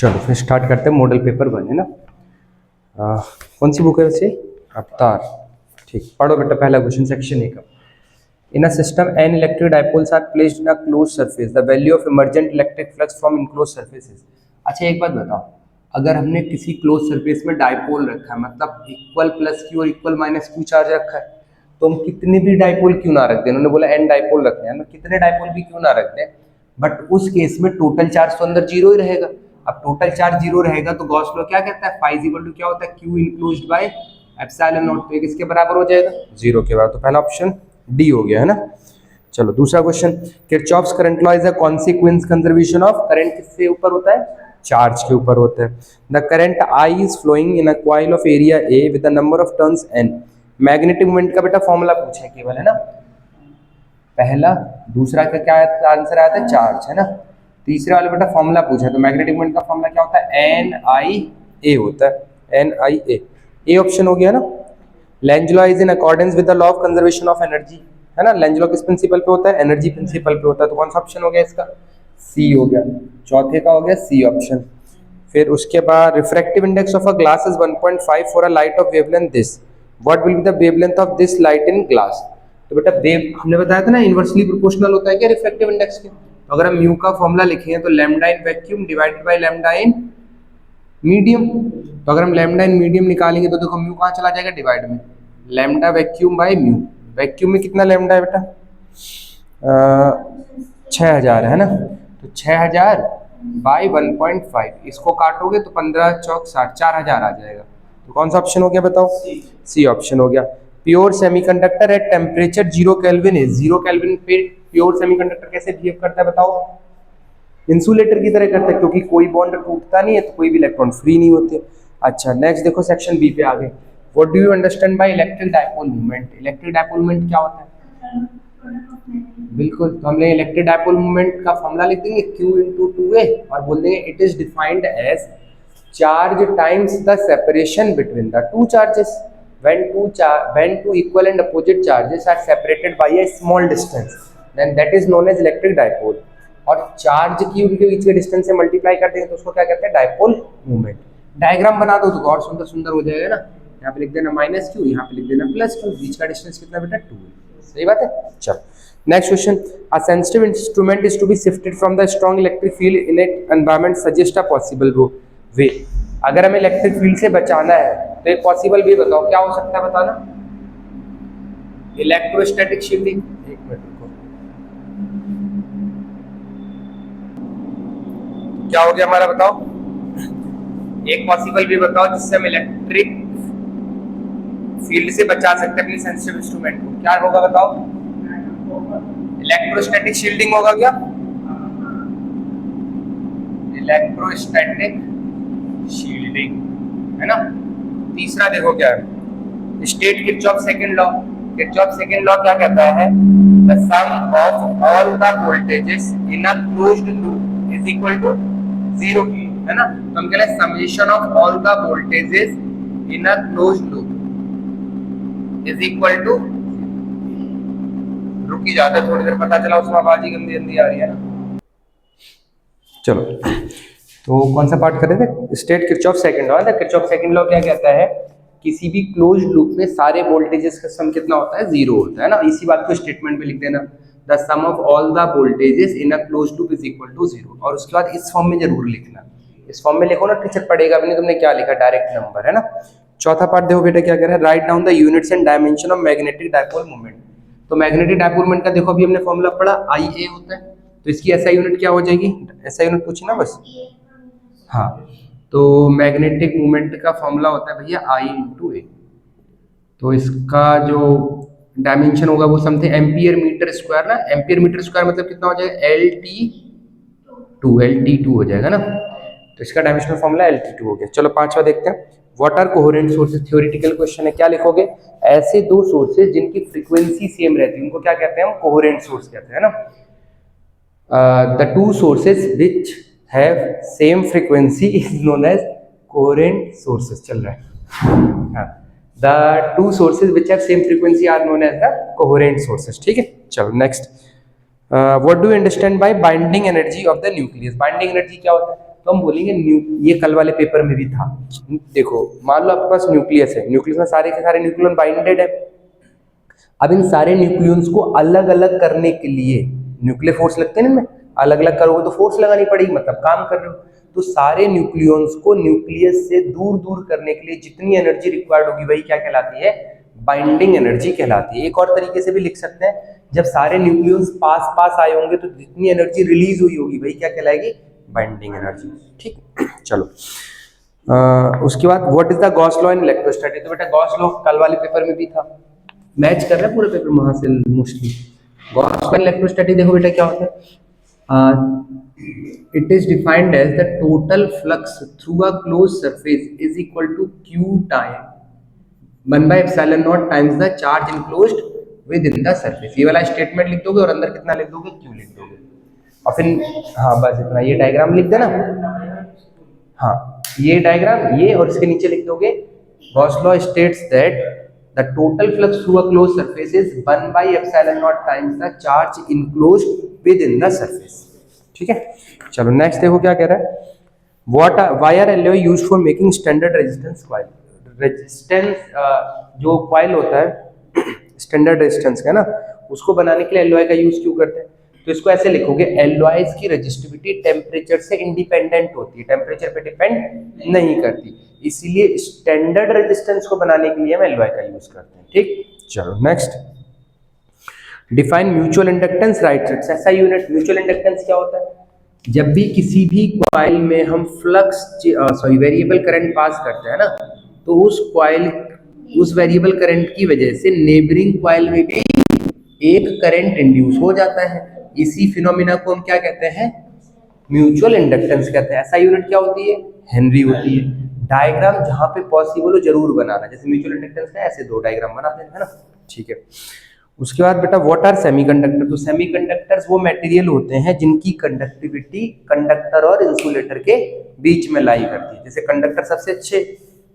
चलो फिर स्टार्ट करते हैं। मॉडल पेपर 1 है ना। कौन सी बुक है वैसे? अवतार। ठीक, पढ़ो बेटा पहला क्वेश्चन सेक्शन ए का। In a system N electric dipoles are placed in a close surface, the value of emergent electric flux from enclose surfaces. अच्छा एक बात बताओ, अगर हमने किसी क्लोज सरफेस में डाइपोल रखा है, मतलब इक्वल प्लस क्यू और इक्वल माइनस क्यू चार्ज रखा है, तो हम कितने भी डाइपोल क्यों ना रख दें, उन्होंने बोला एन डाइपोल रखने हैं, कितने डाइपोल भी क्यों ना रख दें, बट उस केस में टोटल चार्ज तो अंदर जीरो ही रहेगा। अब टोटल चार्ज जीरो रहेगा तो गॉस लॉ क्या कहता है, फाई इक्वल टू क्या होता है, Q enclosed by epsilon not. तो ये किसके बराबर हो जाएगा, जीरो के बराबर। तो पहला ऑप्शन डी हो गया है ना। चलो दूसरा question, Kirchhoff's current law is a consequence conservation of current. किससे ऊपर होता है, चार्ज के ऊपर होता है। The current I is flowing in a coil of area A with the number of turns N. Magnetic moment का बेटा फॉर्मूला पूछा है केवल, है ना। पहला, दूसरा का क्या आंसर आया था, चार्ज, है ना। तीसरे वाले बेटा फॉर्मूला पूछा है, तो मैग्नेटिक मोमेंट का फॉर्मूला क्या होता है, एन आई ए होता है, एन आई ए ऑप्शन हो गया ना। Lenz law is in accordance with the law of conservation of energy, है ना। लेंज लॉ किस प्रिंसिपल पे होता है, एनर्जी प्रिंसिपल पे होता है। तो कौन सा ऑप्शन हो गया इसका, सी हो गया। चौथे का हो गया सी ऑप्शन। फिर उसके बाद refractive index of a glass is 1.5 for a light of wavelength this, what will be the wavelength of this light in glass. तो बेटा वेव हमने बताया था ना इनवर्सली प्रोपोर्शनल होता है क्या रिफ्रैक्टिव इंडेक्स के। तो अगर हम म्यू का फॉर्मूला लिखें तो lambda in vacuum divided by lambda in medium. तो अगर हम लैम्डा इन मीडियम निकालेंगे तो देखो म्यू कहाँ चला जाएगा, डिवाइड में, lambda vacuum by mu. Vacuum में कितना लैम्डा है बेटा, 6000 है ना। तो 6000 बाई 1.5, इसको काटोगे तो 15 चौक 60, 4000 आ जाएगा। तो कौन सा ऑप्शन हो गया बताओ, सी ऑप्शन हो गया। Pure semiconductor at temperature 0 kelvin है। 0 केल्विन पे प्योर सेमीकंडक्टर कैसे बिहेव करता है बताओ, इंसुलेटर की तरह करता है, क्योंकि कोई बॉन्ड टूटता नहीं है तो कोई भी इलेक्ट्रॉन फ्री नहीं होते। अच्छा नेक्स्ट देखो सेक्शन बी पे आगे, what do you understand by electric dipole movement. Electric dipole movement क्या होता है, बिल्कुल, तो हम लेंगे इलेक्ट्रिक डाइपोल मूवमेंट का फॉर्मूला लिख देंगे Q इंटू 2a और बोल देंगे it is defined as charge times the separation between the two charges when two equal and opposite charges are separated by a small distance, then that is known as electric dipole। और charge की उनके बीच के distance से multiply कर देंगे तो उसको क्या कहते हैं, डाइपोल मूवमेंट। डायग्राम बना दो तो और सुंदर सुंदर हो जाएगा ना। यहाँ पे लिख देना -q, यहाँ पे लिख देना +q, बीच का डिस्टेंस कितना बेटा 2 है। सही बात है। चलो next question, a sensitive instrument is to be shifted from the strong electric field in an environment, suggest a possible way. अगर हमें इलेक्ट्रिक फील्ड से बचाना है तो एक पॉसिबल वे बताओ, क्या हो सकता है बताना। इलेक्ट्रोस्टैटिक शील्डिंग, एक मिनट रुको, क्या हो गया हमारा बताओ, एक पॉसिबल वे बताओ जिससे हम इलेक्ट्रिक फील्ड से बचा सकते हैं अपने सेंसिटिव इंस्ट्रूमेंट को। क्या होगा बताओ, इलेक्ट्रोस्टैटिक शील्डिंग होगा क्या, इलेक्ट्रोस्टैटिक शील्डिंग, है ना। तीसरा देखो क्या है, state Kirchhoff second law. Kirchhoff second law क्या कहता है, the sum of all the voltages in a closed loop is equal to 0, है ना। तो हम कह रहे हैं summation of all the voltages in a closed loop is equal to, रुकी जाता है थोड़ी देर, पता चला उसमें आवाज ही गंदी गंदी आ रही है ना। चलो तो कौन सा पार्ट कर रहे थे, state Kirchhoff second law. Kirchhoff second law क्या कहता है, किसी भी क्लोज्ड लूप में सारे वोल्टेजेस का सम कितना होता है, 0 होता है ना। इसी बात को स्टेटमेंट में लिख देना, the sum of all the voltages in a closed loop is equal to 0। और उसके बाद इस फॉर्म में जरूर लिखना, इस फॉर्म में लिखो ना, टीचर पढ़ेगा भी नहीं तुमने क्या लिखा, डायरेक्ट नंबर, है ना। चौथा पार्ट देखो बेटा क्या कह रहा है, write down the units and dimension of magnetic dipole moment. तो मैग्नेटिक डाइपोल मोमेंट का देखो अभी हमने फॉर्मूला पढ़ा, आई ए होता है, तो इसकी एसआई यूनिट क्या हो जाएगी, एसआई यूनिट पूछी ना बस। हाँ, तो मैग्नेटिक मोमेंट का फॉर्मूला होता है भैया आई इंटू ए। तो इसका जो डायमेंशन होगा वो समथिंग एम्पियर मीटर स्क्वायर ना, एम्पियर मीटर स्क्वायर मतलब कितना हो जाएगा, LT2 हो जाएगा ना। तो इसका डायमेंशनल फॉर्मूला LT2 हो गया। चलो पांचवा देखते हैं, what are coherent sources. Theoretical question है, क्या लिखोगे, ऐसे दो सोर्सेज जिनकी फ्रीक्वेंसी सेम रहती है उनको क्या कहते हैं हम, कोहेरेंट सोर्स कहते हैं ना। The two sources which have same frequency is known as coherent sources. चल रहा है हाँ, the two sources which have same frequency are known as the coherent sources। ठीक है। चलो next, what do you understand by binding energy of the nucleus। binding energy क्या होता है, तो हम बोलेंगे ये कल वाले पेपर में भी था। देखो मान लो आपके पास न्यूक्लियस है, न्यूक्लियस में सारे के सारे न्यूक्लियन बाइंडेड है। अब इन सारे न्यूक्लियंस को अलग अलग करने के लिए न्यूक्लियर फोर्स लगते हैं ना, इनमें अलग अलग करोगे तो फोर्स लगानी पड़ेगी, मतलब काम कर रहे हो। तो सारे न्यूक्लियंस को न्यूक्लियस से दूर दूर करने के लिए जितनी एनर्जी रिक्वायर्ड होगी वही क्या कहलाती है, बाइंडिंग एनर्जी कहलाती है। एक और तरीके से भी लिख सकते हैं, जब सारे न्यूक्लियंस पास पास आए होंगे तो जितनी एनर्जी रिलीज हुई होगी वही क्या कहलाएगी, बाइंडिंग एनर्जी। ठीक, चलो उसके बाद what is the Gauss law in electrostatic. तो बेटा गॉस लॉ कल वाले पेपर में भी था, मैच कर रहा है पूरे पेपर में वहां से mostly. Gauss law in electrostatic देखो बेटा क्या होता है, it is defined as the total flux through a closed surface is equal to q time 1 by epsilon naught times the charge enclosed within the surface। ये वाला statement लिख दोगे और अंदर कितना लिख दोगे, q लिख दोगे, और फिर हाँ बस इतना, ये डायग्राम लिख देना। हाँ ये डायग्राम, ये और इसके नीचे लिख दोगे Gauss law states that the total flux through a closed surface is 1 by epsilon naught times the charge enclosed within the surface। ठीक है, चलो नेक्स्ट देखो क्या कह रहा है, what why are alloy used for making standard resistance coil. Resistance जो coil होता है स्टैंडर्ड रेजिस्टेंस का ना, उसको बनाने के लिए एलॉय का यूज क्यों करते हैं। तो इसको ऐसे लिखोगे, एलॉयज की रेजिस्टिविटी टेम्परेचर से इंडिपेंडेंट होती है, टेम्परेचर पे डिपेंड नहीं करती, इसीलिए स्टैंडर्ड रेजिस्टेंस को बनाने के लिए हम एलॉय का यूज करते हैं। ठीक, चलो next, define mutual inductance right side. ऐसा यूनिट म्यूचुअल इंडक्टेंस क्या होता है, जब भी किसी भी कॉइल में हम फ्लक्स वेरिएबल करंट पास करते हैं ना, तो उस कॉइल उस वेरिएबल करंट की वजह से नेबरिंग कॉइल में भी एक करंट इंड्यूस हो जाता है। इसी फिनोमिना को हम क्या कहते हैं, म्यूचुअल इंडक्टेंस कहते हैं। ऐसा यूनिट क्या होती है, हेनरी होती है। डायग्राम जहां पे पॉसिबल हो जरूर बनाना, जैसे म्यूचुअल इंडक्टेंस का ऐसे दो डायग्राम बना देना है ना। ठीक है, उसके बाद बेटा व्हाट आर सेमीकंडक्टर। तो सेमीकंडक्टर्स वो मटेरियल होते हैं जिनकी कंडक्टिविटी कंडक्टर और इंसुलेटर के बीच में लाई करती है। जैसे कंडक्टर सबसे अच्छे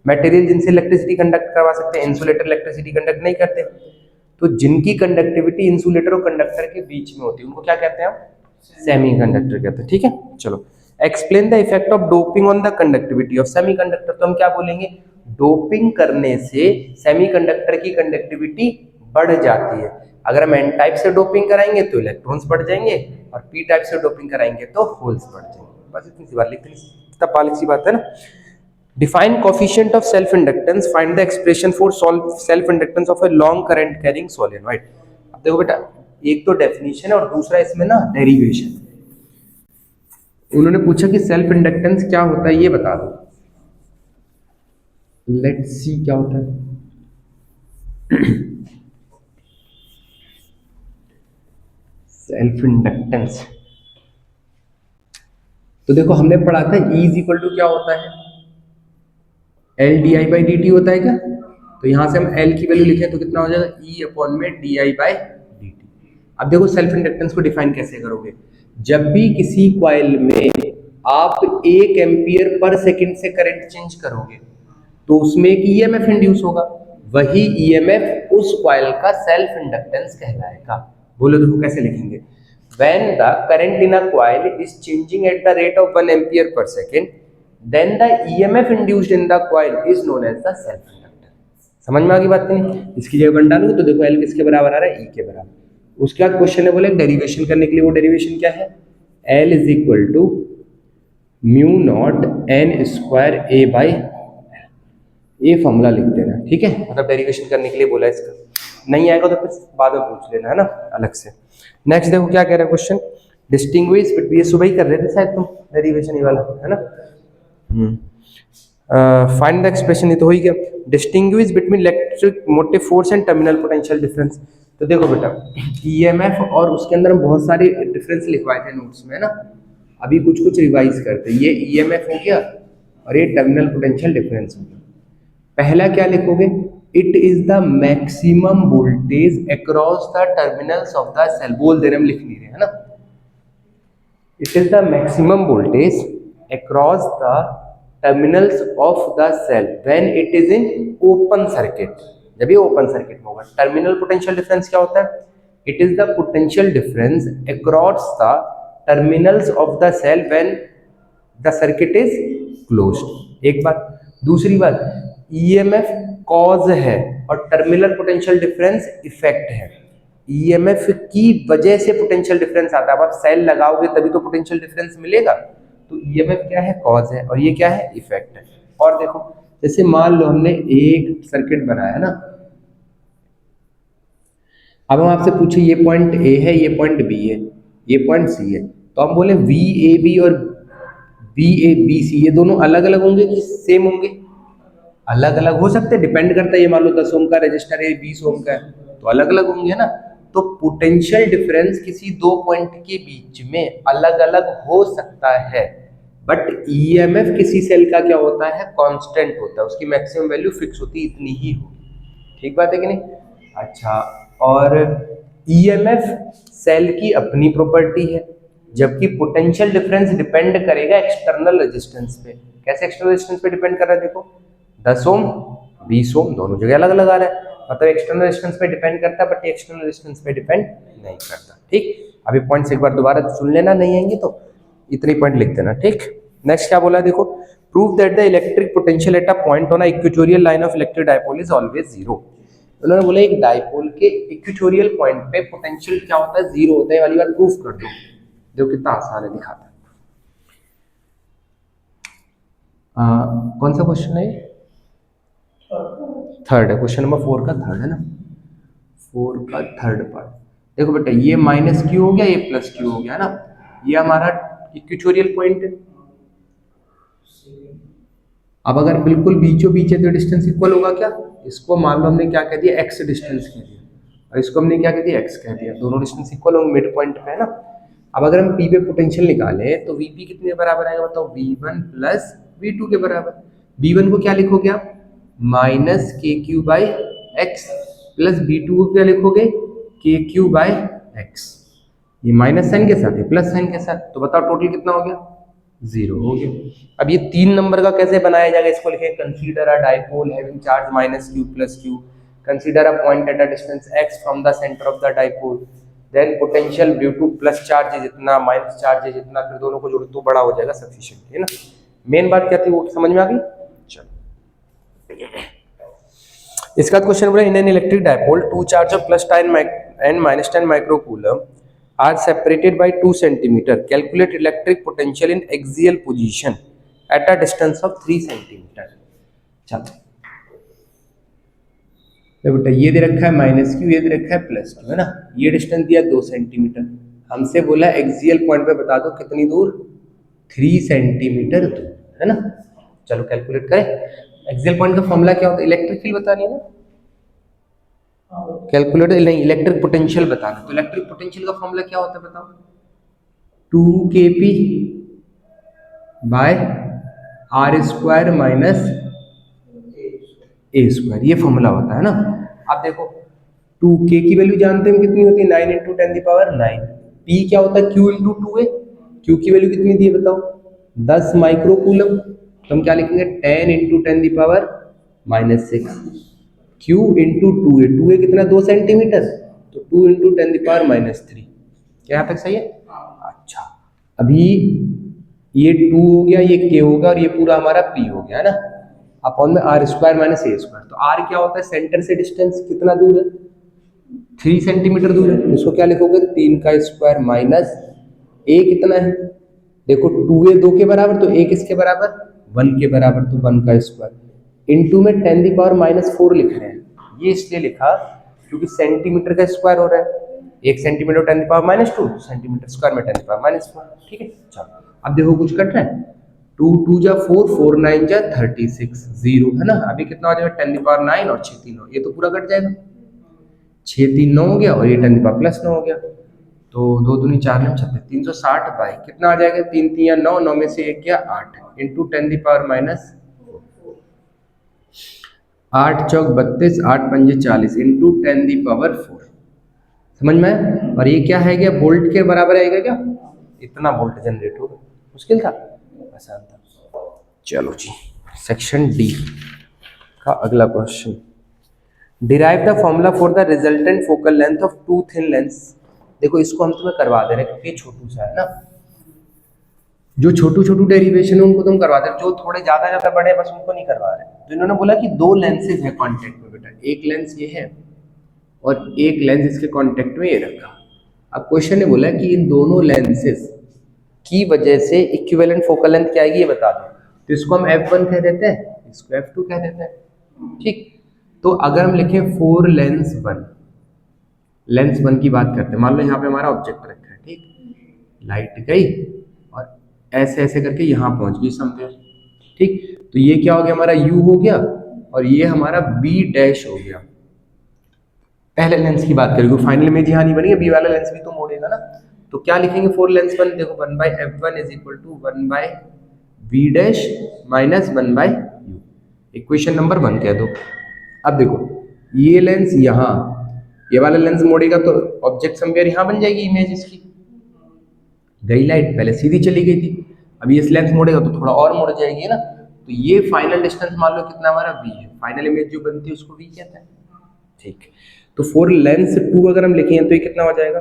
मटेरियल जिनसे इलेक्ट्रिसिटी कंडक्ट करवा सकते हैं, इंसुलेटर इलेक्ट्रिसिटी कंडक्ट नहीं करते। तो जिनकी कंडक्टिविटी इंसुलेटर और कंडक्टर के बीच में होती है उनको क्या कहते हैं, हम सेमीकंडक्टर कहते हैं। ठीक है, चलो explain the effect of doping on the conductivity of semiconductor. तो हम क्या बोलेंगे, डोपिंग करने से सेमीकंडक्टर की कंडक्टिविटी बढ़ जाती है। अगर हम एन टाइप से डोपिंग कराएंगे तो इलेक्ट्रॉन्स बढ़ जाएंगे, और पी टाइप से डोपिंग कराएंगे तो होल्स बढ़ जाएंगे। बस इतनी सी बात, लिखते इतना पालिक सी बात है ना। Define coefficient of self inductance, find the expression for self inductance of a long current carrying solenoid. अब देखो बेटा, एक तो डेफिनेशन है और दूसरा इसमें ना डेरिवेशन। उन्होंने पूछा कि सेल्फ इंडक्टेंस क्या होता है ये बता दो। लेट्स सी क्या होता है। सेल्फ इंडक्टेंस तो देखो हमने पढ़ा था E इज इक्वल टू क्या होता है, L D I by D T होता है क्या। तो यहां से हम L की वैल्यू लिखें तो कितना हो जाएगा, E अपॉन में D I by D T. अब देखो सेल्फ इंडक्टेंस को डिफाइन कैसे करोगे, जब भी किसी कॉइल में आप 1 एम्पियर पर सेकंड से करंट चेंज करोगे तो उसमें एक ईएमएफ इंड्यूस होगा, वही ईएमएफ उस कॉइल का सेल्फ इंडक्टेंस कहलाएगा। बोलो देखो कैसे लिखेंगे, when the current in a coil is changing at the rate of 1 ampere per second, then the EMF induced in the coil is known as the self inductance। समझ में आ गई बात नहीं। इसकी जगह 1 डालूंगा तो देखो L किसके बराबर आ रहा है, E के बराबर। उसके बाद क्वेश्चन है बोले डेरिवेशन करने के लिए, वो डेरिवेशन क्या है, L is equal to mu naught N square A by, ये फॉर्मूला लिख देना। ठीक है, मतलब डेरिवेशन करने के लिए बोला, इसका नहीं आएगा तो फिर बाद में पूछ लेना है ना अलग से। नेक्स्ट देखो क्या कह रहा है क्वेश्चन, डिस्टिंग्विश बिटवीन, ये सुबह ही कर रहे थे शायद तुम डेरिवेशन ये वाला है ना। फाइंड द एक्सप्रेशन, ये तो हो ही गया। Distinguish between electric motive force and terminal potential difference. तो देखो बेटा ईएमएफ और उसके अंदर हम बहुत सारे डिफरेंस लिखवाए थे नोट्स में ना, अभी कुछ कुछ रिवाइज करते हैं। ये ईएमएफ हो गया और ये टर्मिनल पोटेंशियल डिफरेंस हो गया। पहला क्या लिखोगे, it is the maximum voltage across the terminals of the cell. बोल दे रहे हम, लिख नहीं रहे है ना। It is the maximum voltage across the terminals of the cell when it is in open circuit. जब ये ओपन सर्किट में होगा। टर्मिनल पोटेंशियल डिफरेंस क्या होता है, it is the potential difference across the terminals of the cell when the circuit is closed. एक बात। दूसरी बात, ईएमएफ कॉज है और टर्मिनल पोटेंशियल डिफरेंस इफेक्ट है। ईएमएफ की वजह से पोटेंशियल डिफरेंस आता है। अब आप सेल लगाओगे तभी तो पोटेंशियल डिफरेंस मिलेगा। तो ईएमएफ क्या है? कॉज है, और ये क्या है? इफेक्ट है। और देखो, जैसे मान लो हमने एक सर्किट बनाया है ना, अब हम आपसे पूछे ये पॉइंट ए है, ये पॉइंट बी है, ये पॉइंट सी है, तो हम बोले वी ए बी और बी ए बी सी ये दोनों अलग अलग होंगे कि सेम होंगे? अलग अलग हो सकते हैं, डिपेंड करता है। ये मान लो 10 ओम का रजिस्टर है, 20 ओम का है, तो अलग अलग होंगे ना। तो पोटेंशियल डिफरेंस किसी दो पॉइंट के बीच में अलग अलग हो सकता है, बट ईएमएफ किसी सेल का क्या होता है? कांस्टेंट होता है, उसकी मैक्सिमम वैल्यू फिक्स होती है, इतनी ही होगी। ठीक बात है कि नहीं? अच्छा, और ईएमएफ सेल की अपनी प्रॉपर्टी है, जबकि पोटेंशियल डिफरेंस डिपेंड करेगा एक्सटर्नल रेजिस्टेंस पे। कैसे एक्सटर्नल रेजिस्टेंस पे डिपेंड कर रहा है? देखो 10 ओम 20 ओम दोनों जगह अलग अलग आ रहा है, मतलब एक्सटर्नल रेजिस्टेंस पे डिपेंड करता है, बट एक्सटर्नल रेजिस्टेंस पे डिपेंड नहीं करता। ठीक, अभी पॉइंट्स एक बार दोबारा सुन लेना, नहीं आएंगे तो इतने पॉइंट लिख देना। ठीक, नेक्स्ट क्या बोला? देखो, prove that the electric potential at a point on a equatorial line of electric dipole is always zero. उन्होंने बोला एक डायपोल के इक्वेटोरियल पॉइंट पे पोटेंशियल क्या होता है? जीरो होता है। वाली बात प्रूफ कर दो। जो कितना आसान है, दिखाता है। कौन सा क्वेश्चन है? थर्ड है, क्वेश्चन नंबर 4 का थर्ड है ना, 4 का थर्ड पार्ट। देखो बेटा, ये माइनस क्यू हो गया, ये प्लस क्यू हो गया ना, ये हमारा इक्वेटोरियल पॉइंट है। अब अगर बिल्कुल बीचों बीच है तो डिस्टेंस इक्वल होगा क्या? इसको मान लो हमने क्या कह दिया? एक्स डिस्टेंस कह दिया, और इसको हमने क्या कह दिया? एक्स कह दिया। दोनों डिस्टेंस इक्वल होंगे मिड पॉइंट पे, है ना। अब अगर हम पी पे पोटेंशियल निकाले तो वीपी कितने के बराबर आएगा? बताओ। V1 प्लस V2 के बराबर। V1 को क्या लिखोगे आप? माइनस के Q by x, plus V2 को क्या लिखोगे? के क्यू बाई एक्स। ये माइनस साइन के साथ है, प्लस साइन के साथ, तो बताओ टोटल कितना हो गया? 0 हो गया। अब ये 3 नंबर का कैसे बनाया जाएगा? इसको लिखे consider a dipole having charge minus Q plus Q, consider a point at a distance x from the centre of the dipole, then potential due to plus charge है जितना, माइनस चार्ज है जितना, फिर दोनों को जोड़ो तो बड़ा हो जाएगा सफिशिएंट, है ना। मेन बात क्या थी वो समझ में आ गई? चलो, इसका क्वेश्चन बोला in an electric dipole two charge of plus 10 and minus 10 microcoulomb are separated by 2 centimeter. Calculate electric potential in axial position at a distance of 3 centimeter. चलो बेटा, ये दे रखा है माइनस क्यू, ये दे रखा है प्लस क्यू, है ना। ये डिस्टेंस दिया 2 सेंटीमीटर। हमसे बोला एक्सियल पॉइंट पे बता दो कितनी दूर? 3 सेंटीमीटर दूर, है ना। चलो कैलकुलेट करें। एक्सियल पॉइंट का फॉर्मूला क्या होता है? इलेक्ट्रिक फील्ड बतानी है ना, कैलकुलेट नहीं, इलेक्ट्रिक पोटेंशियल बताना। तो इलेक्ट्रिक पोटेंशियल का फॉर्मूला क्या होता है बताओ? 2kp by R square minus A square, ये फॉर्मूला होता है ना। अब देखो 2k की वैल्यू जानते हैं कितनी होती है? 9 इंटू 10 की पावर 9। p क्या होता है? q इंटू 2 है। q की वैल्यू कितनी दी है बताओ? 10 माइक्रोकूलम। तो हम क्या लिखेंगे? 10 इंटू 10 की पावर माइनस 6। q इंटू 2 है, 2 है कितना? 2 सेंटीमीटर, तो 2 इंटू 10 की पावर माइनस 3। क्या यहाँ तक सही है? अच्छा, अभी ये 2 हो गया, ये k होगा, और ये पूरा हमारा p हो गया, है ना। अपॉन में R square minus A square. तो आर क्या होता है? सेंटर से डिस्टेंस कितना दूर है? 3 सेंटीमीटर दूर है। इसको क्या लिखोगे? 3 का स्क्वायर माइनस ए कितना है? देखो 2 है 2 के बराबर, तो ए किसके बराबर? 1 के बराबर, तो 1 का स्क्वायर इंटू में 10 की पावर माइनस 4 लिख रहे हैं। ये इसलिए लिखा क्योंकि सेंटीमीटर का स्क्वायर हो रहा है। 1 सेंटीमीटर 10 की पावर माइनस 2 सेंटीमीटर स्क्वायर में 10 की पावर माइनस 4। ठीक है, चलो अब देखो कुछ कट रहा है। 2 2 जा 4, 4 9 जा 36, 0, है ना। अभी कितना हो जाएगा? 10 की पावर 9 और 6 3 9, ये तो पूरा कट जाएगा। 6 3 9 हो गया, और ये 10 की पावर प्लस 9 हो गया, तो 2 दूनी 4 9 36, 360 बाई कितना आ जाएगा? 3 3 या 9, 9 में से 1 गया 8 इंटू 10 की पावर माइनस 8 चौक 32, 8 पंजे 40 इंटू 10 की पावर 4। समझ में आया? और ये क्या है? क्या वोल्ट के बराबर आएगा क्या? इतना वोल्ट जनरेट होगा। मुश्किल था? आसान था। चलो जी, सेक्शन डी का अगला question, derive the formula for the resultant focal length of two thin lens. देखो इसको हम तुम्हें करवा दे रहे हैं क्योंकि छोटू सा है ना। जो छोटू छोटू डेरिवेशन है उनको तुम करवा दे, जो थोड़े ज्यादा ज्यादा बड़े हैं बस उनको नहीं करवा रहे। तो इन्होंने बोला कि दो लेंसेज है कांटेक्ट में बेटा, एक लेंस ये है और एक लेंस इसके कांटेक्ट में ये रखा। अब क्वेश्चन ने बोला कि इन दोनों लेंसेज की वजह से इक्विवेलेंट फोकल लेंथ क्या आएगी ये बता दो। तो इसको हम f1 कह देते हैं, इसको f2 कह देते हैं, ठीक। तो अगर हम लिखें four lens one, lens one की बात करते हैं, मान लो यहाँ पे हमारा ऑब्जेक्ट रखा है, ठीक, लाइट गई और ऐसे ऐसे करके यहाँ पहुंच गई समवेयर, ठीक। तो ये क्या हो गया हमारा u हो गया और ये हमारा b डैश हो गया। पहले लेंस की बात करेंगे, फाइनल इमेज यहाँ नहीं बनी है, बी वाला लेंस भी तो मोड़ेगा ना। तो क्या लिखेंगे फोर लेंस वन, देखो 1/f1 is equal to 1/v dash minus 1/u, equation number 1 कह दो। अब देखो ये लेंस यहाँ, ये वाला लेंस मोड़ेगा तो ऑब्जेक्ट समवेयर यहाँ बन जाएगी इमेज इसकी, गई लाइट पहले सीधी चली गई थी, अब ये इस लेंस मोड़ेगा तो थोड़ा और मुड़ जाएगी ना। तो ये फाइनल डिस्टेंस मान लो कितना हमारा v है, फाइनल इमेज जो बनती है उसको v कहते हैं, ठीक। तो फोर लेंस टू अगर हम लिखें तो ये कितना हो जाएगा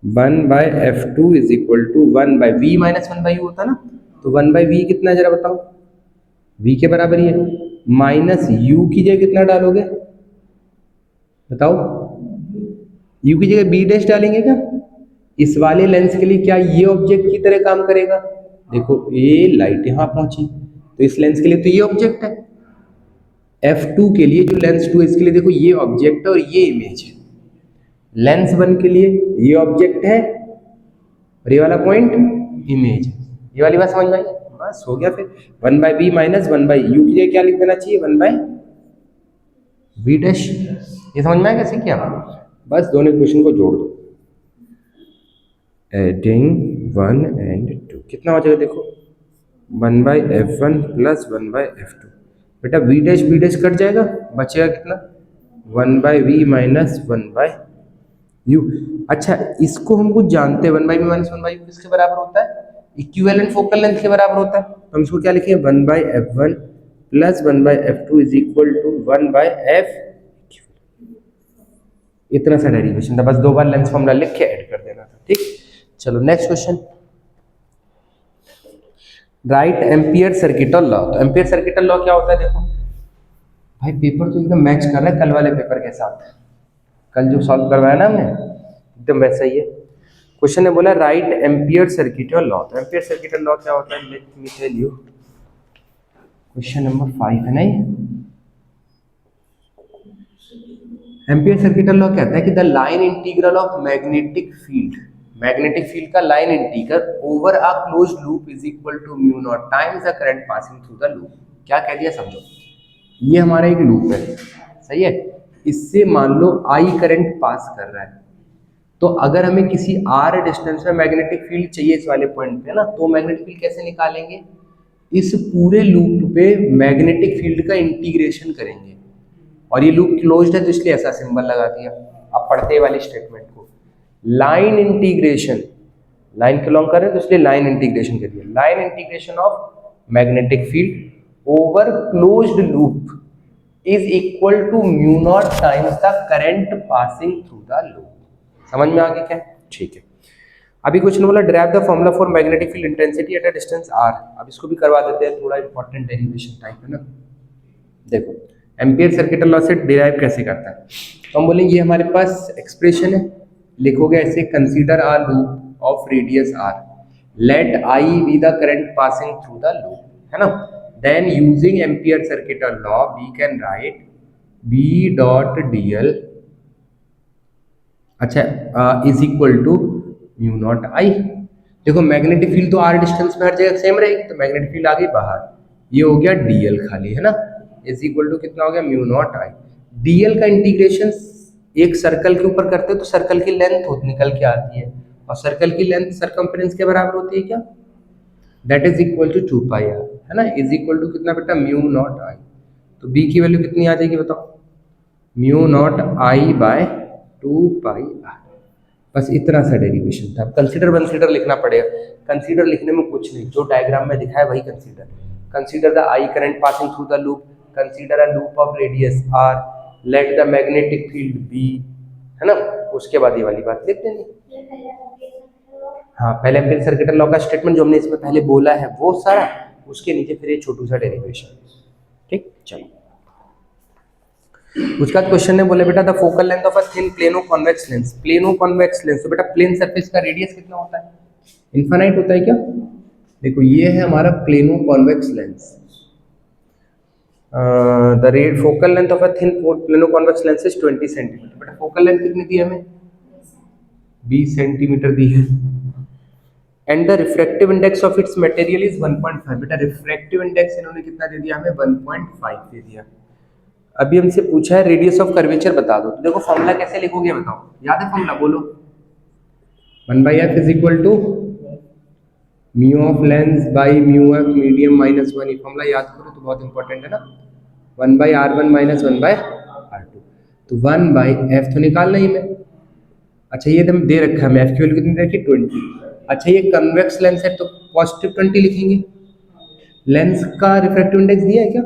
1/f2 is equal to 1/v minus 1/u होता ना। तो 1/v कितना है जरा बताओ, v के बराबर ही है, माइनस u की जगह कितना डालोगे बताओ, u की जगह b डैश डालेंगे क्या। इस वाले लेंस के लिए क्या ये ऑब्जेक्ट की तरह काम करेगा, देखो ये लाइट यहाँ पहुंची तो इस लेंस के लिए तो ये ऑब्जेक्ट है, f2 के लिए जो लेंस 2 है इसके लिए देखो ये ऑब्जेक्ट है और ये इमेज है। लेंस 1 के लिए ये ऑब्जेक्ट है और ये वाला पॉइंट इमेज है। ये वाली बात समझ में आई, बस हो गया फिर 1/b माइनस 1/u की जगह क्या लिख देना चाहिए 1/v डैश। ये समझ में आया कैसे किया, बस दोनों इक्वेशन को जोड़ दो, एडिंग 1 एंड 2 कितना हो जाएगा देखो 1/f1 प्लस 1/f2, बेटा v डैश कट जाएगा, बचेगा कितना 1/v माइनस 1/u। अच्छा इसको हम कुछ जानते हैं 1/v माइनस 1/u किसके बराबर होता है, इक्विवेलेंट फोकल लेंथ के बराबर होता है। तो हम इसको क्या लिखेंगे 1/f1 plus 1/f2 is equal to 1/f, इतना सा डेरिवेशन था, बस दो बार लेंस फॉर्मूला लिख के ऐड कर देना था, ठीक। चलो next question, right ampere circuital law. तो एम्पियर सर्किटल लॉ क्या होता है देखो भाई, पेपर तो एकदम मैच कर रहा है कल वाले पेपर के साथ, कल जो सॉल्व करवाया ना हमने एकदम वैसा ही है। क्वेश्चन ने बोला राइट एम्पियर सर्किटल लॉ। तो एम्पियर सर्किटल लॉ क्या होता है, let me tell you, question number 5 है नहीं। एम्पियर सर्किटल लॉ कहता है कि the line integral of magnetic field का line integral over a closed loop is equal to mu naught times the current passing through the loop. क्या कह दिया समझो, ये हमारा एक लूप है, सही है, इससे मान लो आई करंट पास कर रहा है, तो अगर हमें किसी r डिस्टेंस में मैग्नेटिक फील्ड चाहिए इस वाले पॉइंट पे ना, तो मैग्नेटिक फील्ड कैसे निकालेंगे, इस पूरे लूप पे मैग्नेटिक फील्ड का इंटीग्रेशन करेंगे, और ये लूप क्लोज्ड है तो इसलिए ऐसा सिंबल लगा दिया। अब पढ़ते वाली स्टेटमेंट को, लाइन इंटीग्रेशन, लाइन के लॉन्ग कर रहे हैं तो इसलिए लाइन इंटीग्रेशन करिए, line integration of magnetic field over closed loop is equal to mu naught times the current passing through the loop. समझ में आ गया क्या, ठीक है। अभी कुछ नहीं बोला, derive the formula for magnetic field intensity at a distance r। अब इसको भी करवा देते हैं, थोड़ा इंपॉर्टेंट डेरिवेशन टाइप है ना। देखो एम्पियर सर्किटल लॉ से डिराइव कैसे करता है, तो हम बोलेंगे ये हमारे पास एक्सप्रेशन है, लिखोगे ऐसे, consider a loop of radius r, let i be the current passing through the loop, है ना। Then using ampere circuital law we can write b dot dl, अच्छा is equal to mu naught I. देखो magnetic field तो r distance में हर जगह same रहेगी, तो मैग्नेटिक फील्ड आ गई बाहर, ये हो गया dl खाली, है ना, इज इक्वल टू कितना हो गया म्यू नॉट आई। dl का इंटीग्रेशन एक सर्कल के ऊपर करते हैं तो सर्कल की लेंथ निकल के आती है, और सर्कल की लेंथ सरकमफ्रेंस के बराबर होती है क्या, that is equal to 2 pi r, है ना, इज इक्वल टू कितना बेटा म्यू नॉट आई। तो b की वैल्यू कितनी आ जाएगी बताओ, म्यू नॉट आई बाय 2 पाई r। बस इतना सा डेरिवेशन था। कंसीडर लिखना पड़ेगा, कंसीडर लिखने में कुछ नहीं, जो डायग्राम में दिखाया वही consider. Consider the I current passing through the loop, consider a loop of radius r, let the magnetic field b, है ना, उसके बाद ये वाली बात लिख देनी। हाँ, पहले एम्पिरिकल सर्किटल लॉ का स्टेटमेंट जो हमने इसमें पहले बोला है वो सारा, उसके नीचे फिर ये छोटू सा डेरिवेशन। ठीक, चलो उसका क्वेश्चन ने बोले बेटा the focal length of a thin plano convex lens. Plano convex lens, तो बेटा प्लेन सरफेस का रेडियस कितना होता है? इनफाइनाइट होता है क्या? देखो ये है हमारा plano convex lens. The red focal length of a thin plano convex lens is 20 centimetre. बेटा फोकल लेंथ कितनी दी है हमें? 20 सेंटीमीटर दी है। And the refractive index of its material is 1.5। बेटा रिफ्रैक्टिव इंडेक्स इन्होंने कितना दे दिया हमें? 1.5 दे दिया। अभी हमसे पूछा है रेडियस ऑफ कर्वेचर बता दो। तो देखो फॉर्मूला कैसे लिखोगे बताओ, याद है फॉर्मूला? बोलो। 1/f is equal to mu of lens by mu of medium minus 1। ये फॉर्मूला याद करो तो बहुत इंपॉर्टेंट है ना। 1/r1 minus 1/r2। तो 1/f तो निकालना ही में। अच्छा ये तो दे रखा है हमें, एफ की वैल्यू कितनी दे रखी? 20। अच्छा ये कन्वेक्स लेंस है तो पॉजिटिव 20 लिखेंगे। लेंस का रिफ्रैक्टिव इंडेक्स दिया है क्या?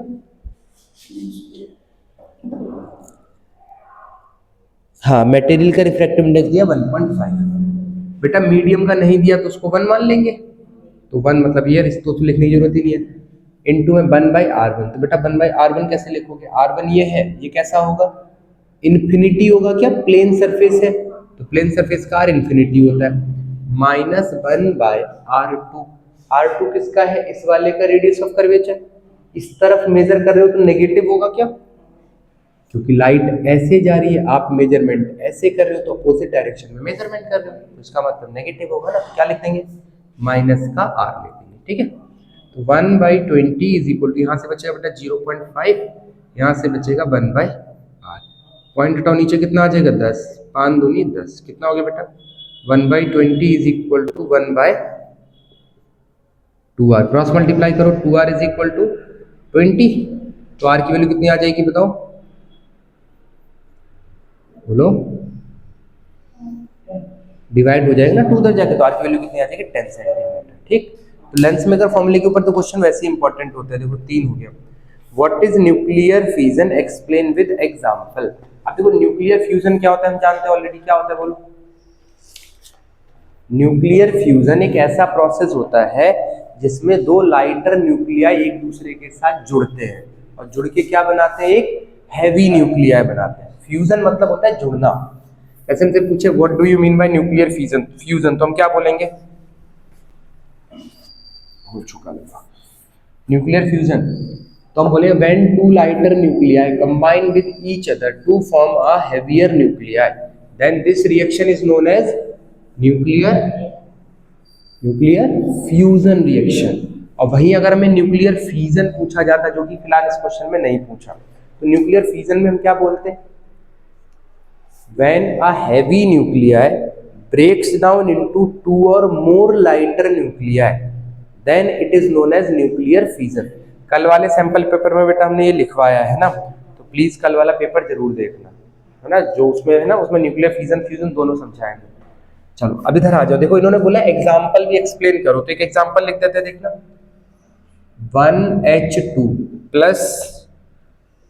हाँ, मटेरियल का रिफ्रैक्टिव इंडेक्स दिया 1.5। बेटा मीडियम का नहीं दिया तो उसको 1 मान लेंगे। तो 1 मतलब ये इसको तो लिखने की जरूरत ही नहीं है। इनटू में 1/r1। तो बेटा 1/r1 कैसे लिखोगे? r1 ये है, ये कैसा होगा? इन्फिनिटी होगा क्या? प्लेन सरफेस है तो प्लेन सरफेस का r इन्फिनिटी होता है। Minus 1/r2। r2 किसका है? इस वाले का रेडियस ऑफ कर्वेचर। इस तरफ मेजर कर रहे हो तो नेगेटिव होगा क्या? क्योंकि लाइट ऐसे जा रही है, आप मेजरमेंट ऐसे कर रहे हो तो अपोजिट डायरेक्शन में मेजरमेंट कर रहे हो, तो इसका मतलब नेगेटिव होगा ना। क्या लिख देंगे? माइनस का r लिख देंगे। ठीक है, तो 1/20 इज इक्वल टू, यहाँ से बचेगा बेटा 0.5, यहाँ से बचेगा 1/r। पॉइंट हटाओ, नीचे कितना आ जाएगा? 10। 5 दूनी 10। कितना हो गया बेटा? 1/20 is equal to 1/2r। Cross multiply करो, 2r इज इक्वल टू 20। तो r की वैल्यू कितनी आ जाएगी बताओ? बोलो। डिवाइड हो जाएगा ना 2 उधर जाके, तो r की वैल्यू कितनी आ जाएगी? 10 सेंटीमीटर। ठीक, तो लेंस मेकर फॉर्मूले के ऊपर तो क्वेश्चन वैसे ही इंपॉर्टेंट होते हैं। देखो 3 हो गया। What is nuclear fusion? Explain with example. अब देखो न्यूक्लियर फ्यूजन क्या होता है हम जानते हैं ऑलरेडी। क्या होता है बोलो? न्यूक्लियर फ्यूजन एक ऐसा प्रोसेस होता है जिसमें दो लाइटर न्यूक्लियाई एक दूसरे के साथ जुड़ते हैं और जुड़ के क्या बनाते हैं? एक हैवी न्यूक्लियाई बनाते हैं। फ्यूजन मतलब होता है जुड़ना। ऐसे हमसे पूछे what do you mean by nuclear fusion तो हम क्या बोलेंगे? हो चुका है न्यूक्लियर फ्यूजन, तो हम बोलेंगे when two lighter nuclei combine with each other to form a heavier nuclei then this reaction is known as nuclear fusion reaction. और वहीं अगर हमें न्यूक्लियर फ्यूजन पूछा जाता, जो कि फिलहाल इस क्वेश्चन में नहीं पूछा, तो न्यूक्लियर फ्यूजन में हम क्या बोलते हैं? When a heavy nuclei breaks down into 2 or more lighter nuclei, then it is known as nuclear fission। कल वाले सैंपल पेपर में बेटा हमने ये लिखवाया है ना, तो प्लीज कल वाला पेपर जरूर देखना, है ना। जो उसमें है ना, उसमें न्यूक्लियर फ्यूजन दोनों समझाएंगे। चलो अब इधर आ जाओ। देखो इन्होंने बोला एग्जाम्पल भी एक्सप्लेन करो, तो एक एग्जाम्पल लिख देते हैं। देखना 1H2 प्लस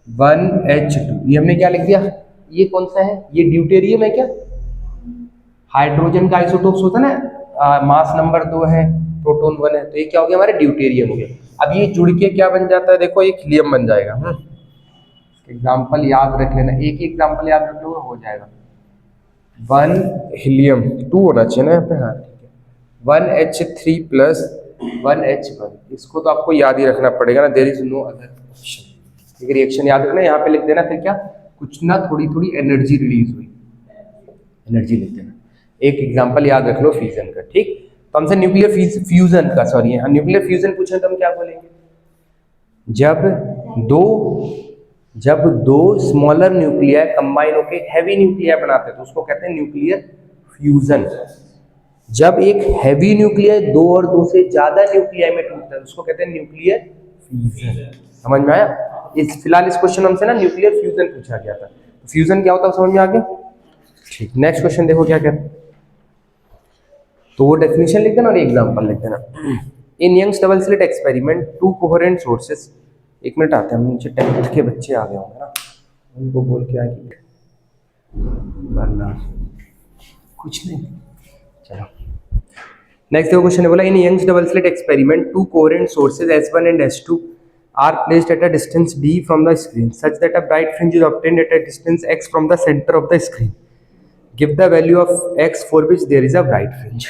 1H2, ये हमने क्या लिख दिया? ये कौन सा है? ये ड्यूटेरियम है क्या? हाइड्रोजन का आइसोटोप्स होता है ना, मास नंबर 2 है, प्रोटॉन 1 है, तो ये क्या हो गया? हमारे ड्यूटेरियम हो गया। अब ये जुड़ के क्या बन जाता है? देखो एक हीलियम बन जाएगा। एग्जाम्पल याद रख लेना, एक ही एग्जाम्पल याद रख लो हो जाएगा। 1 हीलियम 2 होना चाहिए ना यहाँ पे। हाँ ठीक है, 1H3 प्लस 1H1, इसको तो आपको याद ही रखना पड़ेगा ना। There is no other option. एक रिएक्शन याद रखना, यहाँ पे लिख देना, फिर क्या कुछ ना थोड़ी थोड़ी एनर्जी रिलीज हुई, एनर्जी लिख देना। एक एग्जांपल याद रख लो फ्यूजन का। ठीक, तो हमसे न्यूक्लियर फ्यूजन का, सॉरी हम न्यूक्लियर फ्यूजन पूछे तो हम क्या बोलेंगे? जब दो स्मॉलर न्यूक्लियाई कंबाइन होकर हैवी न्यूक्लियाई बनाते हैं तो उसको कहते हैं न्यूक्लियर फ्यूजन। जब एक हैवी न्यूक्लियाई 2 और 2 से ज्यादा न्यूक्लियाई में टूटता है उसको कहते हैं न्यूक्लियर फ्यूजन। समझ में आया? इस फिलहाल इस क्वेश्चन हमसे ना न्यूक्लियर फ्यूजन पूछा गया था, तो फ्यूजन क्या होता है समझ में आ गया? ठीक, नेक्स्ट क्वेश्चन देखो क्या कहते हैं। तो वो डेफिनेशन लिख देना और एग्जांपल लिख देना। In Young's double slit experiment 2 coherent sources. एक मिनट आते हैं, हम नीचे 10th के बच्चे आ गए होंगे ना, उनको बोल के आगे वरना कुछ नहीं। चलो नेक्स्ट देखो क्वेश्चन है बोला in Young's double slit experiment two coherent sources S1 and S2 are placed at a distance d from the screen such that a bright fringe is obtained at a distance x from the center of the screen. Give the value of x for which there is a bright fringe.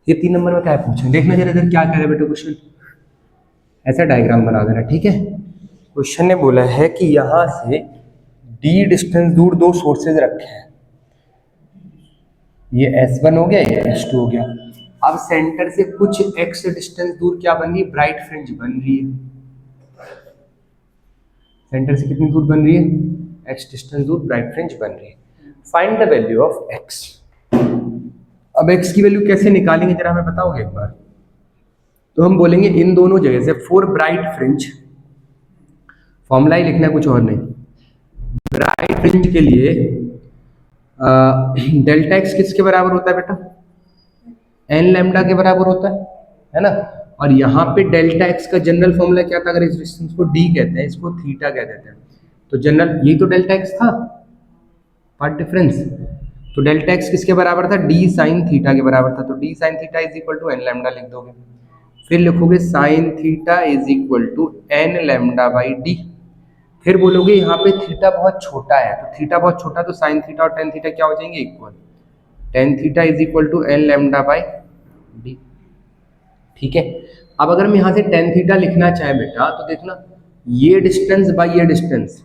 ये 3 number में क्या है पूछें, देखना जरा इधर क्या कह रहे हैं बेटा क्वेश्चन, ऐसा डायग्राम बना देना, ठीक है। क्वेश्चन ने बोला है कि यहां से d डिस्टेंस दूर दो सोर्सेज रखे हैं, ये S1 हो गया, ये S2 हो गया। अब सेंटर से कुछ x डिस्टेंस दूर क्या बन रही है, ब्राइट फ्रिंज बन रही है। सेंटर से कितनी दूर बन रही है, x डिस्टेंस दूर ब्राइट फ्रिंज बन रही है। Find the value of x। अब x की वैल्यू कैसे निकालेंगे जरा हमें बताओगे एक बार। तो हम बोलेंगे इन दोनों जगह से फॉर ब्राइट फ्रिंज, फॉर्मूला ही लिखना है कुछ और नहीं। ब्राइट फ्रिंज के लिए डेल्टा x किसके बराबर होता है बेटा, n लैम्डा के बराबर होता है ना। और यहाँ पे डेल्टा x का जनरल फॉर्मूला क्या था, अगर इस डिस्टेंस को d कहते हैं, इसको थीटा कह देते हैं, तो जनरल यही तो डेल्टा x था, पार्ट डिफरेंस। तो डेल्टा x किसके बराबर था, d साइन थीटा के बराबर था। तो d sine theta is equal to n lambda लिख दोगे, फिर लिखोगे sine theta is equal to n lambda by d। फिर बोलोगे यहाँ पे थीटा बहुत छोटा है, तो थीटा बहुत छोटा, तो साइन थीटा और टेन थीटा क्या हो जाएंगे, equal. Tan theta is equal to n lambda by d, ठीक है। अब अगर मैं यहाँ से टेन थीटा लिखना चाहे बेटा, तो देखना ये डिस्टेंस बाई ये डिस्टेंस,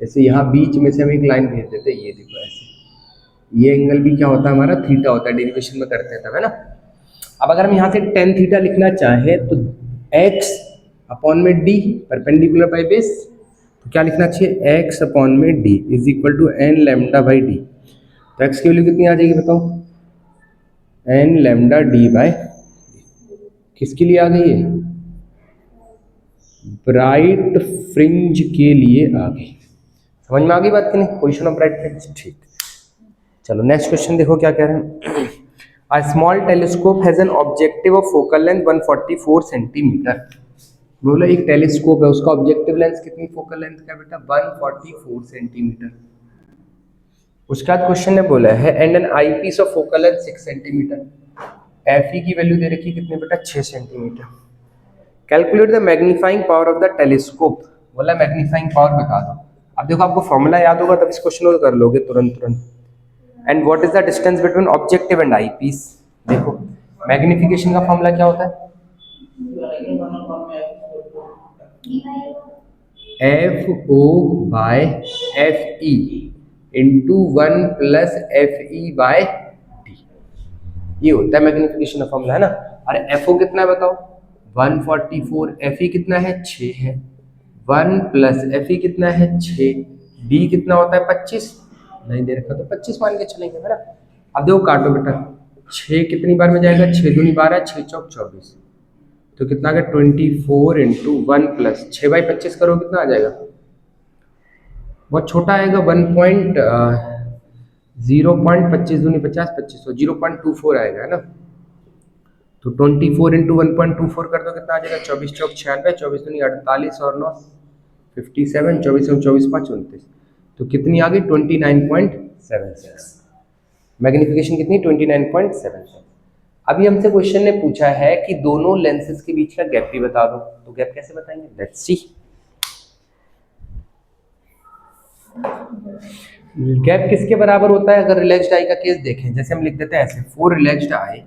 जैसे यहाँ बीच में से हम एक लाइन भेज देते, ये देखो ऐसे, ये एंगल भी क्या होता है हमारा, थीटा होता है, डेरिवेशन में करते हैं तब, है ना। अब अगर हम यहाँ से टेन थीटा लिखना चाहे तो x अपॉन में d परपेंडिकुलर बाई बेस, तो क्या लिखना चाहिए, x अपॉन में d is equal to n lambda by d। तो x की वैल्यू कितनी आ जाएगी बताओ, n लैम्डा d बाई, किसके लिए आ गई है, ब्राइट फ्रिंज के लिए आ गई। समझ में आ गई बात कि नहीं, पोजीशन ऑफ ब्राइट फ्रिंज, ठीक। चलो नेक्स्ट क्वेश्चन देखो क्या कह रहे हैं। A small telescope has an objective of focal length 144 centimetre. बोला एक टेलीस्कोप है, उसका ऑब्जेक्टिव लेंथ कितनी, फोकल लेंथ का बेटा 144 सेंटीमीटर। उसके बाद क्वेश्चन ने बोला है and an eyepiece of focal length 6 centimetre. F E की वैल्यू दे रखी कितने बेटा, 6 centimetre. Calculate the magnifying power of the telescope. बोला मैग्नीफाइंग पावर बता दो। अब देखो आपको फॉर्मूला याद होगा तब इस क्वेश्चन को कर लोगे तुरंत। And what is the distance between objective and eyepiece. देखो मैग्निफिकेशन का फॉर्मूला क्या होता है, F O by F E into 1 plus F E by D, ये होता है मैग्निफिकेशन का फॉर्मूला, है ना। और एफ ओ कितना है बताओ, 144, एफ ई कितना है 6 है, 1 प्लस एफ ई कितना है 6, डी कितना होता है 25, नहीं दे रखा तो 25 मान के चलेंगे, है ना। अब देखो काटो बेटा, 6 कितनी बार में जाएगा, 6 दूनी 12, 6 चौक 24, तो कितना आ गया 24 इंटू 1 प्लस 6 बाई 25 करो कितना आ जाएगा, बहुत छोटा आएगा, 0.25 दूनी 50, 25 0.24 आएगा, है ना। तो 24 इंटू 1.24 कर दो कितना आ जाएगा, 24 चौक 96, 24 दूनी 48 और 9 57, 24 24 5 29, तो कितनी आ गई 29.76। मैग्निफिकेशन कितनी 29.76। अभी हमसे क्वेश्चन ने पूछा है कि दोनों लेंसेज के बीच का गैप भी बता दो, तो गैप कैसे बताएंगे, लेट्स सी। गैप किसके बराबर होता है, अगर रिलैक्स्ड आई का केस देखें, जैसे हम लिख देते हैं ऐसे, फोर रिलैक्स्ड आई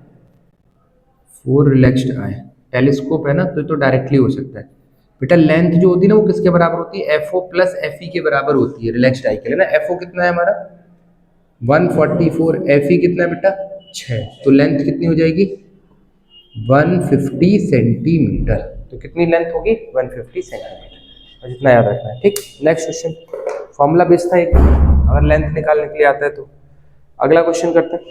टेलीस्कोप है ना, तो डायरेक्टली हो सकता है बेटा। लेंथ जो होती है ना वो किसके बराबर होती है, F O plus F E के बराबर होती है रिलैक्स्ड आई के लिए ना। एफ ओ कितना है हमारा 144, एफ ई कितना है बेटा 6, तो लेंथ कितनी हो जाएगी 150 सेंटीमीटर। तो कितनी लेंथ होगी 150 सेंटीमीटर, और जितना याद रखना है, ठीक। नेक्स्ट क्वेश्चन, फॉर्मूला बेस्ड था एक, अगर लेंथ निकालने के लिए आता है तो। अगला क्वेश्चन करते हैं।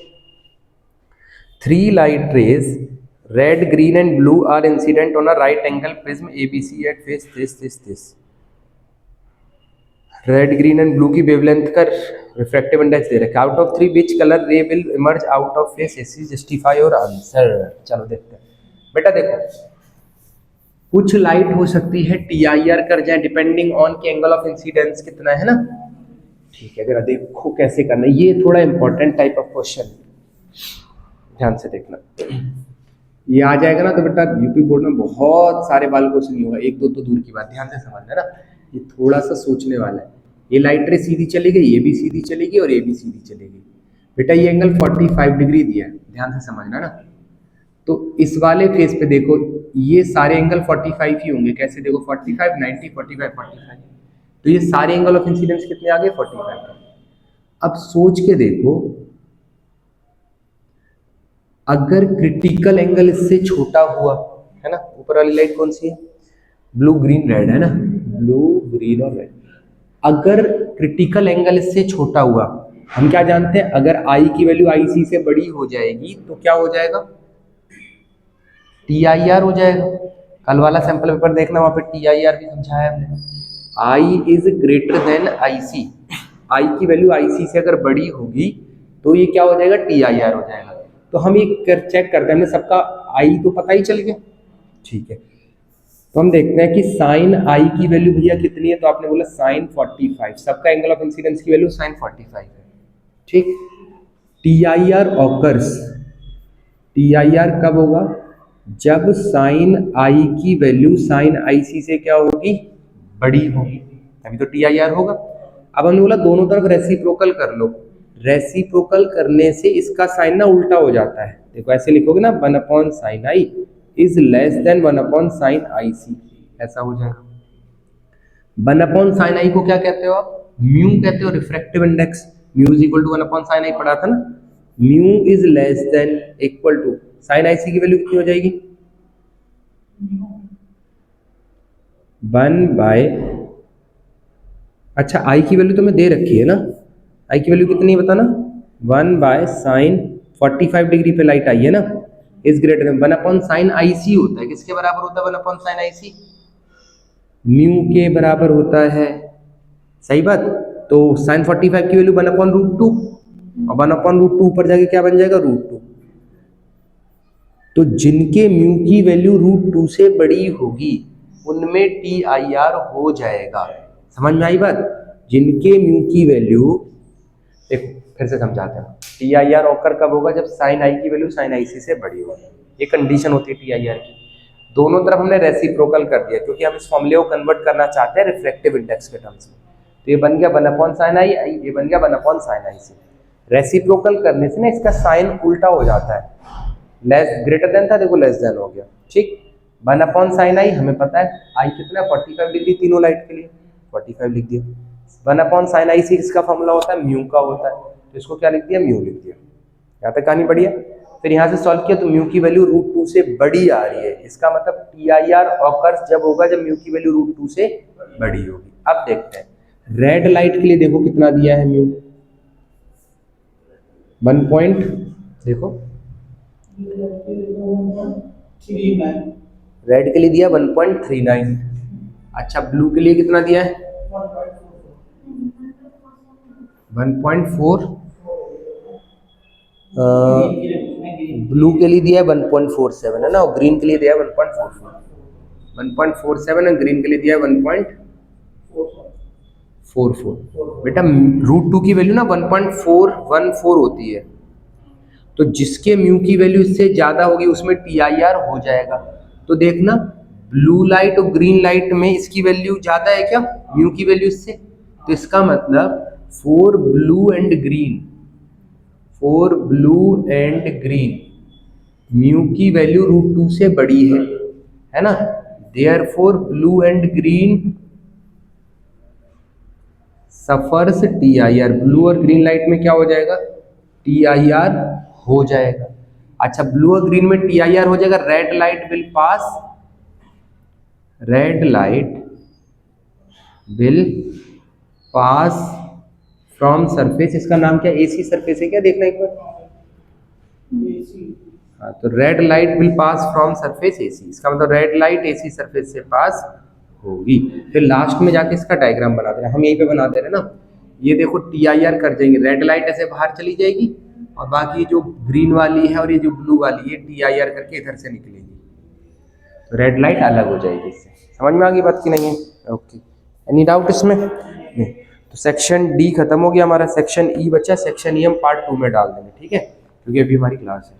3 light rays red green and blue are incident on a right angle prism ABC at face this. Red green and blue की वेवलेंथ का रिफ्रैक्टिव इंडेक्स दे रखा है। Out of 3 which colour ray will emerge out of face AC, justify your answer. चलो देखते हैं बेटा, देखो कुछ लाइट हो सकती है TIR कर जाए डिपेंडिंग ऑन के एंगल ऑफ इंसिडेंस कितना है ना, ठीक है। जरा देखो कैसे करना है, ये थोड़ा इंपॉर्टेंट टाइप ऑफ क्वेश्चन। ध्यान से देखना, ये आ जाएगा ना तो बेटा यूपी बोर्ड में बहुत सारे बाल क्वेश्चन नहीं होगा, एक दो तो दूर की बात, ध्यान से समझना ना, ये थोड़ा सा सोचने वाला है। ये लाइट रे सीधी चली गई, ये भी सीधी चलेगी और ये भी सीधी चलेगी। बेटा ये एंगल 45 डिग्री दिया है, ध्यान से समझना ना। तो इस वाले फेस पे देखो ये सारे एंगल 45 ही होंगे, कैसे देखो 45, 90, 45, 45, तो ये सारे एंगल ऑफ इंसिडेंस कितने आ गए 45। अब सोच के देखो अगर क्रिटिकल एंगल इससे छोटा हुआ है ना, ऊपर वाली लाइट कौन सी है, ब्लू ग्रीन रेड है ना, ब्लू ग्रीन और रेड, अगर क्रिटिकल एंगल इससे छोटा हुआ, हम क्या जानते हैं अगर आई की वैल्यू आई सी से बड़ी हो जाएगी तो क्या हो जाएगा, टी आई आर हो जाएगा। कल वाला सैंपल पेपर देखना, वहां पे टी आई आर भी समझाया हमने। I is greater then I सी, आई की वैल्यू आई सी से अगर बड़ी होगी तो ये क्या हो जाएगा, टी आई आर हो जाएगा। तो हम ये चेक करते हैं, हमने सबका आई तो पता ही चल गया, ठीक है। तो हम देखते हैं कि साइन आई की वैल्यू भैया कितनी है, तो आपने बोला साइन 45, सबका एंगल ऑफ इंसिडेंस की वैल्यू साइन 45 है, ठीक। T I R occurs, T I R कब होगा, जब साइन आई की वैल्यू साइन आई सी से क्या होगी, बड़ी होगी, अभी तो टी आई आर होगा। अब हमने बोला दोनों तरफ रेसिप्रोकल कर लो, रेसिप्रोकल करने से इसका साइन ना उल्टा हो जाता है, देखो ऐसे लिखोगे ना 1 sine I is less than 1 sine I C, ऐसा हो जाएगा। 1 साइन आई को क्या कहते हो आप, म्यू कहते हो, refractive index, mu is equal to 1 sine I पढ़ा था ना, mu is less than equal to sine I C की वैल्यू कितनी हो जाएगी, 1 बाय, अच्छा आई की वैल्यू तो मैं दे रखी है ना, आई की वैल्यू कितनी है बताना, 1 बाय साइन 45 डिग्री पे लाइट आई है ना, is greater than 1 sine I सी होता है, किसके बराबर होता है 1 साइन आई सी, म्यू के बराबर होता है, सही बात। तो साइन 45 की वैल्यू 1/√2 और 1/√2 ऊपर जाके क्या बन जाएगा, √2। तो जिनके म्यू की वैल्यू √2 से बड़ी होगी उनमें टी आई आर हो जाएगा, समझ में आई बात। जिनके म्यू की वैल्यू, देखो फिर से समझाते हैं, टी आई आर ऑकर कब होगा, जब साइन आई की वैल्यू साइन आई सी से बड़ी होगी, ये कंडीशन होती है टी आई आर की। दोनों तरफ हमने रेसिप्रोकल कर दिया क्योंकि हम इस फॉर्मूले को कन्वर्ट करना चाहते हैं रिफ्लेक्टिव इंडेक्स के टर्म्स में, तो ये बन गया 1 साइन आई, ये बन गया 1 साइन आई सी। रेसिप्रोकल करने से ना इसका साइन उल्टा हो जाता है, लेस ग्रेटर देन था, देखो लेस देन हो गया, ठीक। 1 साइन आई हमें पता है, आई कितना 45 डिग्री तीनों लाइट के लिए, 45 लिख दिया। 1 साइन आई सी इसका फॉर्मूला होता है म्यू का होता है, तो इसको क्या लिख दिया, म्यू लिख दिया। यहाँ तक कहानी बढ़िया। फिर यहाँ से सॉल्व किया तो म्यू की वैल्यू √2 से बड़ी आ रही है, इसका मतलब टी आई आर ऑकर्स जब होगा जब म्यू की वैल्यू √2 से बड़ी होगी। अब देखते हैं रेड लाइट के लिए, देखो कितना दिया है म्यू, 1 पॉइंट, देखो रेड के लिए दिया 1.39, अच्छा ब्लू के लिए कितना दिया है 1.4, ब्लू के लिए दिया है 1.47 है ना, और ग्रीन के लिए दिया है 1.47 और ग्रीन के लिए दिया है 1.44। बेटा √2 की वैल्यू ना 1.414 होती है, तो जिसके म्यू की वैल्यू इससे ज्यादा होगी उसमें टी आई आर हो जाएगा। तो देखना ब्लू लाइट और ग्रीन लाइट में इसकी वैल्यू ज्यादा है क्या, म्यू की वैल्यू इससे, तो इसका मतलब for blue and green mu की वैल्यू √2 से बड़ी है ना, therefore blue and green suffers T I R, blue और ग्रीन लाइट में क्या हो जाएगा, टी आई आर हो जाएगा। अच्छा ब्लू और ग्रीन में टी आई आर हो जाएगा, red light will pass from surface, इसका नाम क्या, एसी सरफेस है क्या, देखना एक बार, हाँ तो red light will pass from surface AC, इसका मतलब रेड लाइट एसी सरफेस से पास होगी। फिर लास्ट में जाके इसका डायग्राम बना देना, हम यहीं पे बना दे रहे हैं ना, ये देखो टी आई आर कर जाएंगे, रेड लाइट ऐसे बाहर चली जाएगी और बाकी जो ग्रीन वाली है और ये जो ब्लू वाली है टी आई आर करके इधर से निकलेगी, तो रेड लाइट अलग हो जाएगी इससे। समझ में आ गई बात की नहीं है, ओके, एनी डाउट इसमें नहीं। तो सेक्शन डी खत्म हो गया हमारा, सेक्शन ई बचा, सेक्शन ई हम पार्ट 2 में डाल देंगे, ठीक है, क्योंकि अभी हमारी क्लास है।